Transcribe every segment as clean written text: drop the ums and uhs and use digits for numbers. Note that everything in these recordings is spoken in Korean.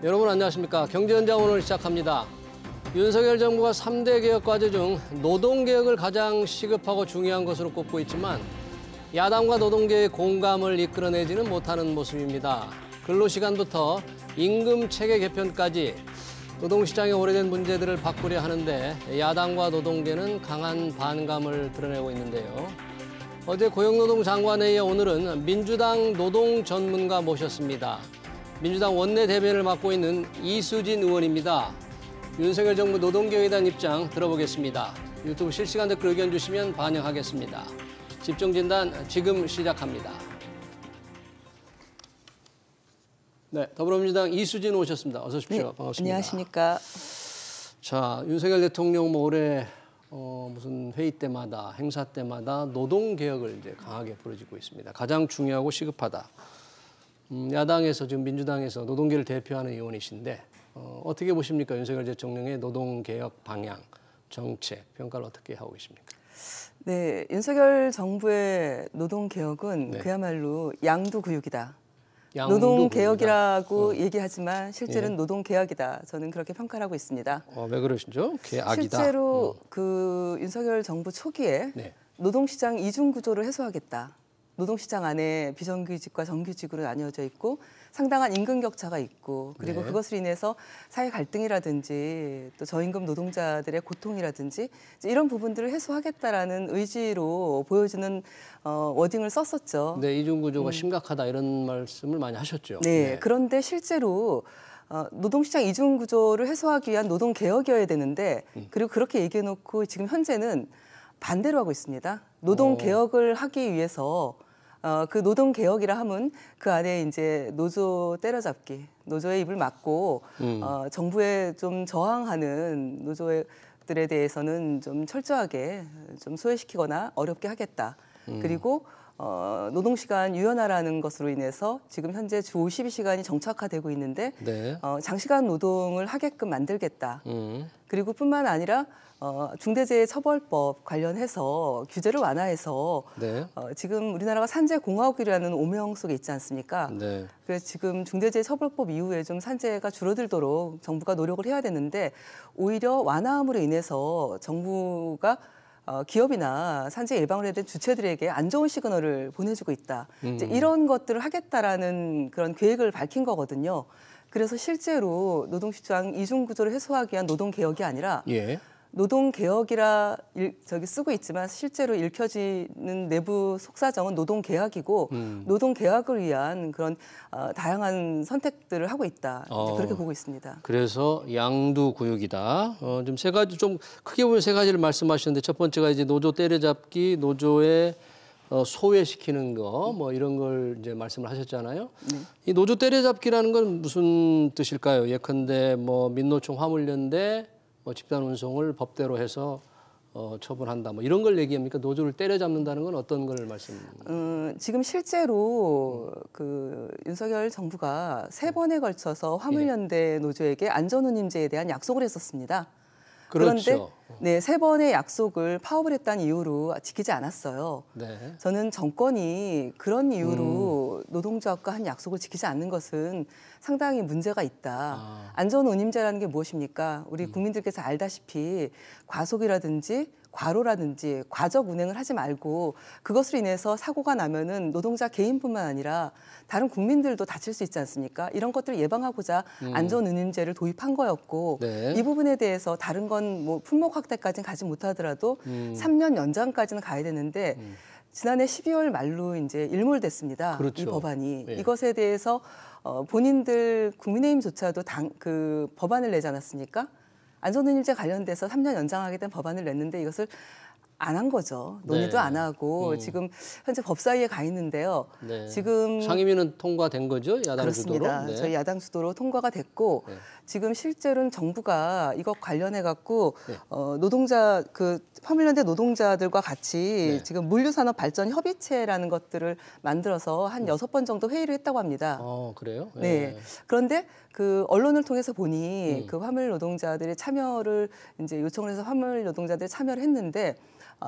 여러분 안녕하십니까. 경제현장 오늘 시작합니다. 윤석열 정부가 3대 개혁 과제 중 노동개혁을 가장 시급하고 중요한 것으로 꼽고 있지만 야당과 노동계의 공감을 이끌어내지는 못하는 모습입니다. 근로시간부터 임금 체계 개편까지 노동시장의 오래된 문제들을 바꾸려 하는데 야당과 노동계는 강한 반감을 드러내고 있는데요. 어제 고용노동 장관회의에 오늘은 민주당 노동 전문가 모셨습니다. 민주당 원내대변을 맡고 있는 이수진 의원입니다. 윤석열 정부 노동개혁에 대한 입장 들어보겠습니다. 유튜브 실시간 댓글 의견 주시면 반영하겠습니다. 집중진단 지금 시작합니다. 네, 더불어민주당 이수진 오셨습니다. 어서 오십시오. 네, 반갑습니다. 안녕하십니까. 자, 윤석열 대통령 올해 무슨 회의 때마다 행사 때마다 노동개혁을 이제 강하게 부르짖고 있습니다. 가장 중요하고 시급하다. 야당에서 지금 민주당에서 노동계를 대표하는 의원이신데 어떻게 보십니까? 윤석열 대통령의 노동개혁 방향, 정책, 평가를 어떻게 하고 계십니까? 네, 윤석열 정부의 노동개혁은 네. 그야말로 양두구육이다. 노동개혁이라고 얘기하지만 실제로는 노동개혁이다. 저는 그렇게 평가를 하고 있습니다. 왜 그러시죠? 개악이다. 실제로 그 윤석열 정부 초기에 네. 노동시장 이중구조를 해소하겠다. 노동시장 안에 비정규직과 정규직으로 나뉘어져 있고 상당한 임금 격차가 있고 그리고 네. 그것으로 인해서 사회 갈등이라든지 또 저임금 노동자들의 고통이라든지 이런 부분들을 해소하겠다라는 의지로 보여지는 워딩을 썼었죠. 네, 이중구조가 심각하다 이런 말씀을 많이 하셨죠. 네, 그런데 실제로 노동시장 이중구조를 해소하기 위한 노동개혁이어야 되는데 그리고 그렇게 얘기해놓고 지금 현재는 반대로 하고 있습니다. 노동개혁을 하기 위해서 그 노동개혁이라 함은 그 안에 이제 노조 때려잡기, 노조의 입을 막고 정부에 좀 저항하는 노조들에 대해서는 좀 철저하게 좀 소외시키거나 어렵게 하겠다. 그리고 노동시간 유연화라는 것으로 인해서 지금 현재 주 52시간이 정착화되고 있는데 네. 장시간 노동을 하게끔 만들겠다. 그리고 뿐만 아니라 중대재해처벌법 관련해서 규제를 완화해서 네. 지금 우리나라가 산재공화국이라는 오명 속에 있지 않습니까? 네. 그래서 지금 중대재해처벌법 이후에 좀 산재가 줄어들도록 정부가 노력을 해야 되는데 오히려 완화함으로 인해서 정부가 기업이나 산재 예방을 해야 될 주체들에게 안 좋은 시그널을 보내주고 있다. 이제 이런 것들을 하겠다라는 그런 계획을 밝힌 거거든요. 그래서 실제로 노동시장 이중구조를 해소하기 위한 노동개혁이 아니라 노동개혁이라 저기 쓰고 있지만 실제로 읽혀지는 내부 속사정은 노동개혁이고 노동개혁을 위한 그런 다양한 선택들을 하고 있다. 이제 그렇게 보고 있습니다. 그래서 양두구육이다. 좀 세 가지 좀 크게 보면 세 가지를 말씀하셨는데 첫 번째가 이제 노조 때려잡기, 노조에 소외시키는 거 뭐 이런 걸 이제 말씀을 하셨잖아요. 이 노조 때려잡기라는 건 무슨 뜻일까요? 예컨대 뭐 민노총 화물연대 뭐 집단 운송을 법대로 해서 처분한다. 뭐 이런 걸 얘기합니까? 노조를 때려잡는다는 건 어떤 걸 지금 실제로 그 윤석열 정부가 3번에 걸쳐서 화물연대 노조에게 안전운임제에 대한 약속을 했었습니다. 그렇죠. 그런데 네, 3번의 약속을 파업을 했다는 이유로 지키지 않았어요. 네. 저는 정권이 그런 이유로 노동조합과 한 약속을 지키지 않는 것은 상당히 문제가 있다. 안전운임제라는 게 무엇입니까? 우리 국민들께서 알다시피 과속이라든지 과로라든지 과적 운행을 하지 말고 그것으로 인해서 사고가 나면은 노동자 개인뿐만 아니라 다른 국민들도 다칠 수 있지 않습니까? 이런 것들을 예방하고자 안전운임제를 도입한 거였고 네. 이 부분에 대해서 다른 건 뭐 품목 확대까지는 가지 못하더라도 3년 연장까지는 가야 되는데 지난해 12월 말로 이제 일몰됐습니다. 그렇죠. 이 법안이 네. 이것에 대해서 본인들 국민의힘조차도 그 법안을 내지 않았습니까? 안전운임제 관련돼서 3년 연장하게 된 법안을 냈는데 이것을 안 한 거죠. 논의도 네. 안 하고 지금 현재 법사위에 가 있는데요. 네. 지금 상임위는 통과된 거죠? 야당 그렇습니다. 주도로? 네. 저희 야당 주도로 통과가 됐고 지금 실제로는 정부가 이것 관련해 갖고 노동자 그 화물연대 노동자들과 같이 지금 물류산업 발전 협의체라는 것들을 만들어서 한 6번 정도 회의를 했다고 합니다. 그래요? 네. 그런데 그 언론을 통해서 보니 그 화물 노동자들의 참여를 이제 요청을 해서 화물 노동자들이 참여를 했는데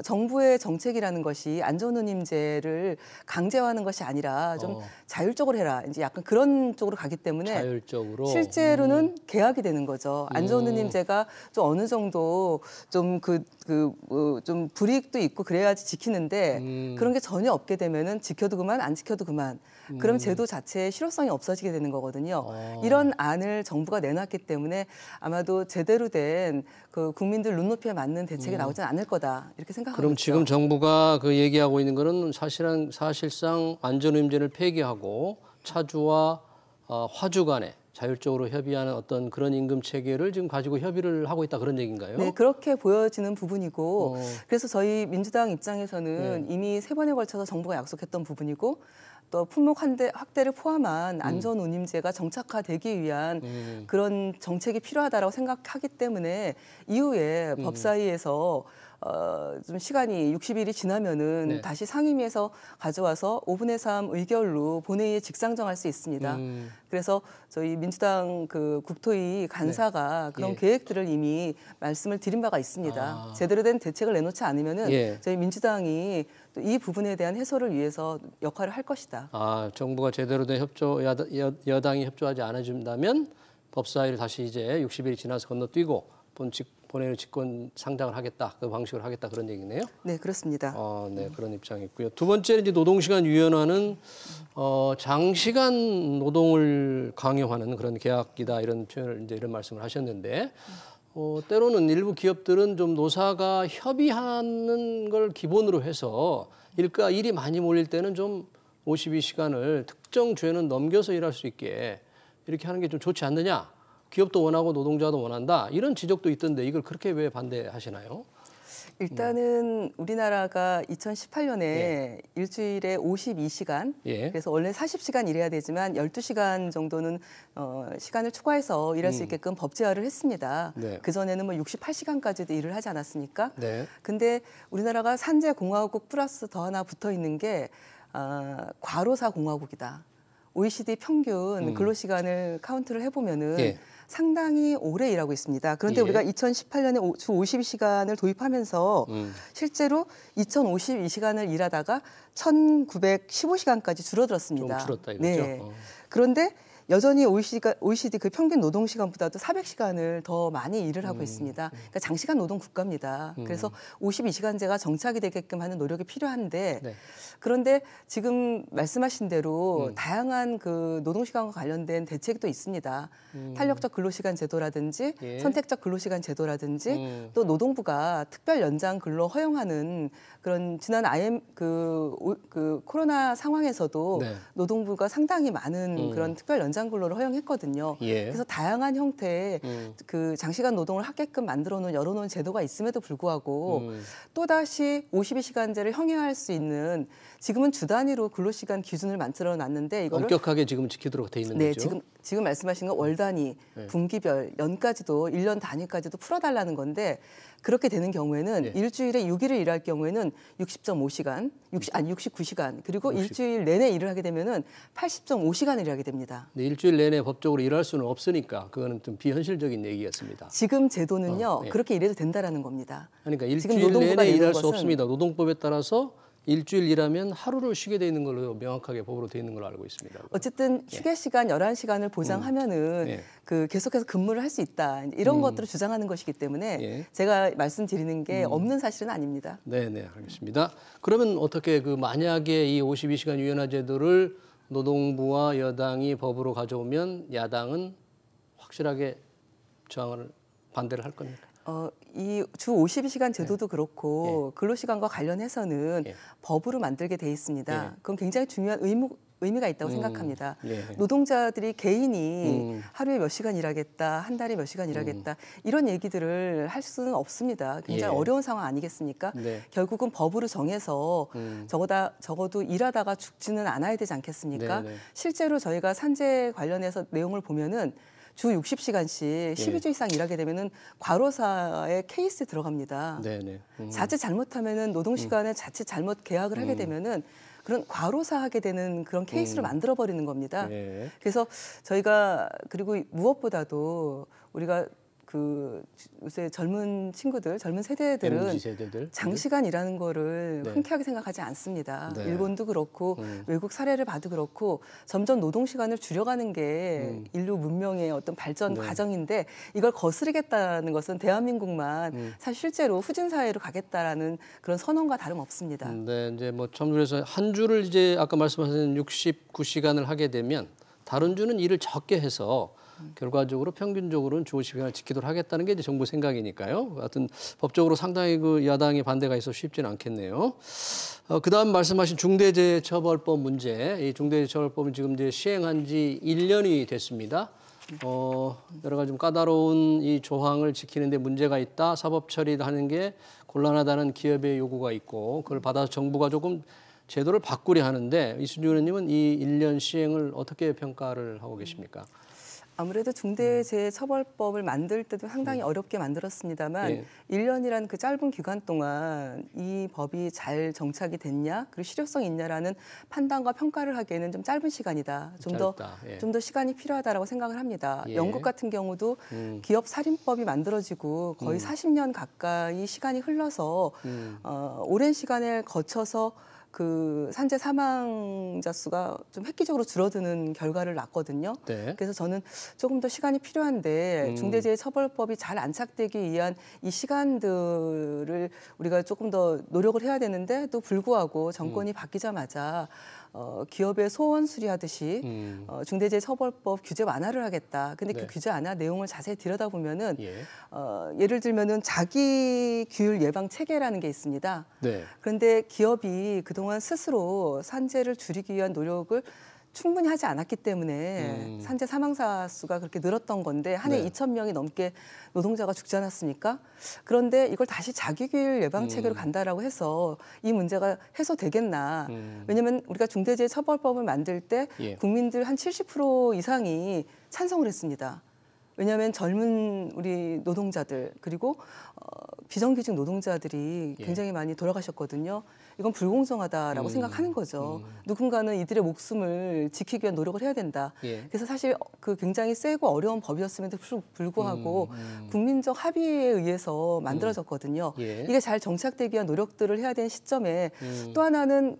정부의 정책이라는 것이 안전운임제를 강제화하는 것이 아니라 좀 자율적으로 해라. 이제 약간 그런 쪽으로 가기 때문에 자율적으로 실제로는 계약이 되는 거죠. 안전운임제가 좀 어느 정도 좀 좀 불이익도 있고 그래야지 지키는데 그런 게 전혀 없게 되면은 지켜도 그만 안 지켜도 그만. 그럼 제도 자체의 실효성이 없어지게 되는 거거든요. 이런 안을 정부가 내놨기 때문에 아마도 제대로 된 그 국민들 눈높이에 맞는 대책이 나오지는 않을 거다 이렇게 생각하고 그럼 있죠. 지금 정부가 그 얘기하고 있는 거는 사실상 안전운임제를 폐기하고 차주와 화주 간에 자율적으로 협의하는 어떤 그런 임금 체계를 지금 가지고 협의를 하고 있다 그런 얘기인가요? 네, 그렇게 보여지는 부분이고 그래서 저희 민주당 입장에서는 이미 3번에 걸쳐서 정부가 약속했던 부분이고 또 품목 확대를 포함한 안전운임제가 정착화되기 위한 그런 정책이 필요하다고 생각하기 때문에 이후에 법사위에서 좀 시간이 60일이 지나면은 네. 다시 상임위에서 가져와서 5분의 3 의결로 본회의에 직상정할 수 있습니다. 그래서 저희 민주당 그 국토위 간사가 그런 예. 계획들을 이미 말씀을 드린 바가 있습니다. 제대로 된 대책을 내놓지 않으면은 예. 저희 민주당이 또 이 부분에 대한 해소를 위해서 역할을 할 것이다. 정부가 제대로 된 여당이 협조하지 않아준다면 법사위를 다시 이제 60일이 지나서 건너뛰고 본회의로 직권 상정을 하겠다, 그 방식으로 하겠다 그런 얘기네요. 네, 그렇습니다. 네, 그런 입장이 있고요. 두 번째는 이제 노동시간 유연화는 장시간 노동을 강요하는 그런 계약이다 이런 표현을 이제 이런 말씀을 하셨는데 때로는 일부 기업들은 좀 노사가 협의하는 걸 기본으로 해서 일이 많이 몰릴 때는 좀 52시간을 특정 주에는 넘겨서 일할 수 있게 이렇게 하는 게 좀 좋지 않느냐. 기업도 원하고 노동자도 원한다. 이런 지적도 있던데 이걸 그렇게 왜 반대하시나요? 일단은 우리나라가 2018년에 일주일에 52시간, 예. 그래서 원래 40시간 일해야 되지만 12시간 정도는 시간을 추가해서 일할 수 있게끔 법제화를 했습니다. 네. 그전에는 뭐 68시간까지도 일을 하지 않았습니까? 네. 근데 우리나라가 산재공화국 플러스 더 하나 붙어 있는 게 과로사 공화국이다. OECD 평균 근로시간을 카운트를 해보면은 예. 상당히 오래 일하고 있습니다. 그런데 예. 우리가 2018년에 주 52시간을 도입하면서 실제로 2052시간을 일하다가 1915시간까지 줄어들었습니다. 좀 줄었다 이거죠? 네. 그런데 여전히 OECD 그 평균 노동 시간보다도 400시간을 더 많이 일을 하고 있습니다. 그러니까 장시간 노동 국가입니다. 그래서 52시간제가 정착이 되게끔 하는 노력이 필요한데 네. 그런데 지금 말씀하신 대로 다양한 그 노동 시간과 관련된 대책도 있습니다. 탄력적 근로시간 제도라든지 예. 선택적 근로시간 제도라든지 또 노동부가 특별 연장 근로 허용하는 그런 지난 그 코로나 상황에서도 네. 노동부가 상당히 많은 그런 특별 연장 근로를 허용했거든요. 예. 그래서 다양한 형태의 그 장시간 노동을 하게끔 열어놓은 제도가 있음에도 불구하고 또다시 52시간제를 형해할 수 있는 지금은 주 단위로 근로시간 기준을 만들어 놨는데 이거를 엄격하게 지금 지키도록 돼 있는 네, 거죠? 지금 말씀하신 건 월 단위, 분기별, 연까지도 1년 단위까지도 풀어달라는 건데 그렇게 되는 경우에는 일주일에 6일을 일할 경우에는 60.5시간, 69시간 그리고 일주일 내내 일을 하게 되면은 80.5시간을 일하게 됩니다. 네, 일주일 내내 법적으로 일할 수는 없으니까 그거는 좀 비현실적인 얘기였습니다. 지금 제도는요 그렇게 일해도 된다라는 겁니다. 그러니까 지금 일주일 노동부가 내내 일할 수 것은 없습니다. 노동법에 따라서 일주일 일하면 하루를 쉬게 돼 있는 걸로 명확하게 법으로 돼 있는 걸로 알고 있습니다. 어쨌든 휴게 시간 11시간을 보장하면은 그 계속해서 근무를 할 수 있다. 이런 것들을 주장하는 것이기 때문에 제가 말씀드리는 게 없는 사실은 아닙니다. 네, 알겠습니다. 그러면 어떻게 만약에 이 52시간 유연화 제도를 노동부와 여당이 법으로 가져오면 야당은 확실하게 반대를 할 겁니까? 이 주 52시간 제도도 그렇고 근로시간과 관련해서는 법으로 만들게 돼 있습니다. 그건 굉장히 중요한 의미가 있다고 생각합니다. 노동자들이 개인이 하루에 몇 시간 일하겠다, 한 달에 몇 시간 일하겠다 이런 얘기들을 할 수는 없습니다. 굉장히 어려운 상황 아니겠습니까? 결국은 법으로 정해서 적어도 일하다가 죽지는 않아야 되지 않겠습니까? 실제로 저희가 산재 관련해서 내용을 보면은 주 60시간씩 12주 이상 일하게 되면은 과로사의 케이스에 들어갑니다. 자칫 잘못하면은 노동 시간에 자칫 잘못 계약을 하게 되면은 그런 과로사하게 되는 그런 케이스를 만들어 버리는 겁니다. 그래서 저희가 그리고 무엇보다도 우리가 요새 젊은 친구들, 젊은 세대들은 MZ 세대들. 장시간 일하는 거를 네. 흔쾌하게 생각하지 않습니다. 네. 일본도 그렇고 외국 사례를 봐도 그렇고 점점 노동 시간을 줄여가는 게 인류 문명의 어떤 발전 네. 과정인데 이걸 거스르겠다는 것은 대한민국만 사실 실제로 후진 사회로 가겠다라는 그런 선언과 다름없습니다. 네, 이제 뭐 참 그래서 한 주를 이제 아까 말씀하신 69시간을 하게 되면 다른 주는 일을 적게 해서 결과적으로 평균적으로는 주 50시간을 지키도록 하겠다는 게 이제 정부 생각이니까요. 하여튼 법적으로 상당히 그 야당의 반대가 있어 쉽지는 않겠네요. 그다음 말씀하신 중대재해처벌법 문제. 이 중대재해처벌법은 지금 이제 시행한 지 1년이 됐습니다. 여러 가지 좀 까다로운 이 조항을 지키는데 문제가 있다. 사법 처리하는 게 곤란하다는 기업의 요구가 있고 그걸 받아서 정부가 조금 제도를 바꾸려 하는데 이순주 의원님은 이 1년 시행을 어떻게 평가를 하고 계십니까? 아무래도 중대재해처벌법을 만들 때도 상당히 어렵게 만들었습니다만 예. 1년이라는 그 짧은 기간 동안 이 법이 잘 정착이 됐냐 그리고 실효성이 있냐라는 판단과 평가를 하기에는 좀 짧은 시간이다. 좀 더 예. 시간이 필요하다라고 생각을 합니다. 예. 영국 같은 경우도 기업살인법이 만들어지고 거의 40년 가까이 시간이 흘러서 오랜 시간을 거쳐서 그 산재 사망자 수가 좀 획기적으로 줄어드는 결과를 낳거든요. 네. 그래서 저는 조금 더 시간이 필요한데 중대재해처벌법이 잘 안착되기 위한 이 시간들을 우리가 조금 더 노력을 해야 되는데도 불구하고 정권이 바뀌자마자 기업의 소원 수리하듯이 중대재해처벌법 규제 완화를 하겠다. 근데 네. 그 규제 완화 내용을 자세히 들여다보면은 예. 예를 들면은 자기 규율 예방 체계라는 게 있습니다. 네. 그런데 기업이 그동안 스스로 산재를 줄이기 위한 노력을 충분히 하지 않았기 때문에 산재 사망자 수가 그렇게 늘었던 건데 한 해 네. 2,000명이 넘게 노동자가 죽지 않았습니까? 그런데 이걸 다시 자기규율 예방 체계로 간다라고 해서 이 문제가 해소되겠나? 왜냐하면 우리가 중대재해처벌법을 만들 때 예. 국민들 한 70% 이상이 찬성을 했습니다. 왜냐하면 젊은 우리 노동자들 그리고 비정규직 노동자들이 예. 굉장히 많이 돌아가셨거든요. 이건 불공정하다라고 생각하는 거죠. 누군가는 이들의 목숨을 지키기 위한 노력을 해야 된다. 예. 그래서 사실 그 굉장히 세고 어려운 법이었음에도 불구하고 국민적 합의에 의해서 만들어졌거든요. 예. 이게 잘 정착되기 위한 노력들을 해야 되는 시점에 또 하나는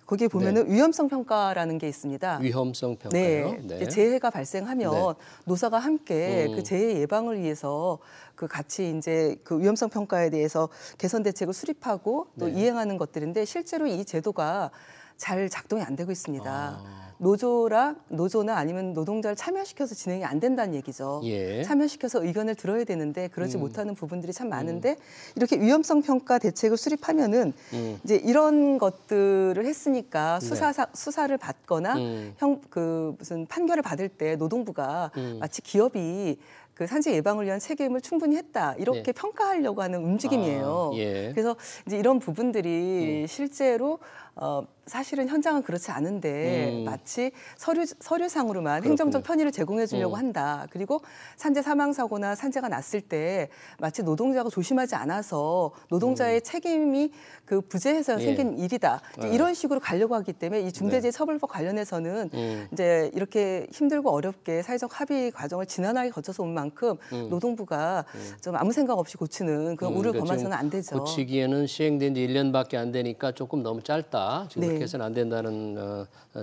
거기에 보면은 위험성 평가라는 게 있습니다. 위험성 평가요. 네, 이제 재해가 발생하면 네. 노사가 함께 그 재해 예방을 위해서 그 같이 이제 그 위험성 평가에 대해서 개선 대책을 수립하고 또 네. 이행하는 것들인데 실제로 이 제도가 잘 작동이 안 되고 있습니다. 아. 노조나 아니면 노동자를 참여시켜서 진행이 안 된다는 얘기죠. 예. 참여시켜서 의견을 들어야 되는데 그러지 못하는 부분들이 참 많은데 이렇게 위험성 평가 대책을 수립하면은 이제 이런 것들을 했으니까 수사를 받거나 무슨 판결을 받을 때 노동부가 마치 기업이 그 산재 예방을 위한 책임을 충분히 했다 이렇게 네. 평가하려고 하는 움직임이에요. 예. 그래서 이제 이런 부분들이 실제로 사실은 현장은 그렇지 않은데 마치 서류상으로만 행정적 편의를 제공해 주려고 한다. 그리고 산재 사망 사고나 산재가 났을 때 마치 노동자가 조심하지 않아서 노동자의 책임이 그 부재해서 예. 생긴 일이다. 이제 이런 식으로 가려고 하기 때문에 이 중대재해처벌법 관련해서는 이제 이렇게 힘들고 어렵게 사회적 합의 과정을 지난하게 거쳐서 온 만큼 노동부가 좀 아무 생각 없이 고치는 그런 우를 그러니까 범해서는 안 되죠. 고치기에는 시행된 지 1년밖에 안 되니까 조금 너무 짧다. 지금 네. 그렇게 해서는 안 된다는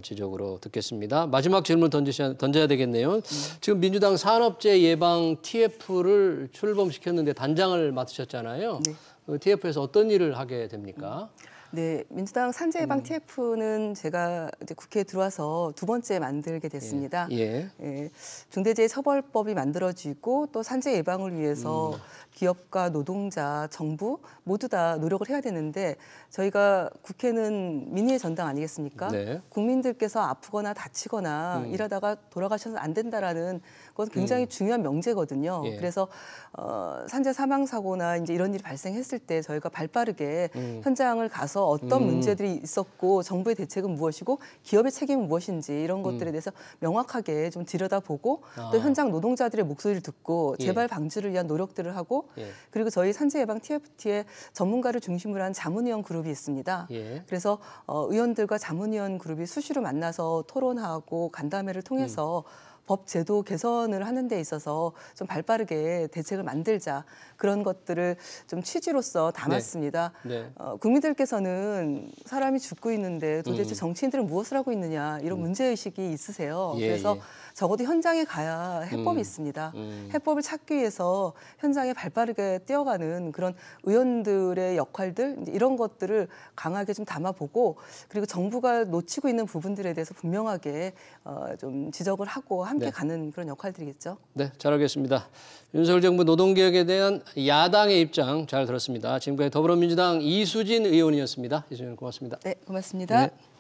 지적으로 듣겠습니다. 마지막 질문 던져야 되겠네요. 지금 민주당 산업재해 예방 TF를 출범시켰는데 단장을 맡으셨잖아요. 네. 그 TF에서 어떤 일을 하게 됩니까? 네, 민주당 산재 예방 TF는 제가 이제 국회에 들어와서 두 번째 만들게 됐습니다. 예. 예, 중대재해처벌법이 만들어지고 또 산재 예방을 위해서 기업과 노동자, 정부 모두 다 노력을 해야 되는데 저희가 국회는 민의의 전당 아니겠습니까? 네. 국민들께서 아프거나 다치거나 일하다가 돌아가셔서 안 된다라는 건 굉장히 중요한 명제거든요. 예. 그래서 산재 사망 사고나 이제 이런 일이 발생했을 때 저희가 발빠르게 현장을 가서 어떤 문제들이 있었고 정부의 대책은 무엇이고 기업의 책임은 무엇인지 이런 것들에 대해서 명확하게 좀 들여다보고 또 현장 노동자들의 목소리를 듣고 예. 재발 방지를 위한 노력들을 하고 예. 그리고 저희 산재 예방 TFT에 전문가를 중심으로 한 자문위원 그룹이 있습니다. 예. 그래서 의원들과 자문위원 그룹이 수시로 만나서 토론하고 간담회를 통해서 법 제도 개선을 하는 데 있어서 좀 발빠르게 대책을 만들자 그런 것들을 좀 취지로서 담았습니다. 네. 국민들께서는 사람이 죽고 있는데 도대체 정치인들은 무엇을 하고 있느냐 이런 문제의식이 있으세요. 예, 그래서 예. 적어도 현장에 가야 해법이 있습니다. 해법을 찾기 위해서 현장에 발빠르게 뛰어가는 그런 의원들의 역할들 이런 것들을 강하게 좀 담아보고 그리고 정부가 놓치고 있는 부분들에 대해서 분명하게 좀 지적을 하고 함께 네. 가는 그런 역할들이겠죠. 네, 잘 알겠습니다. 윤석열 정부 노동개혁에 대한 야당의 입장 잘 들었습니다. 지금까지 더불어민주당 이수진 의원이었습니다. 이수진 의원 고맙습니다. 네, 고맙습니다. 네.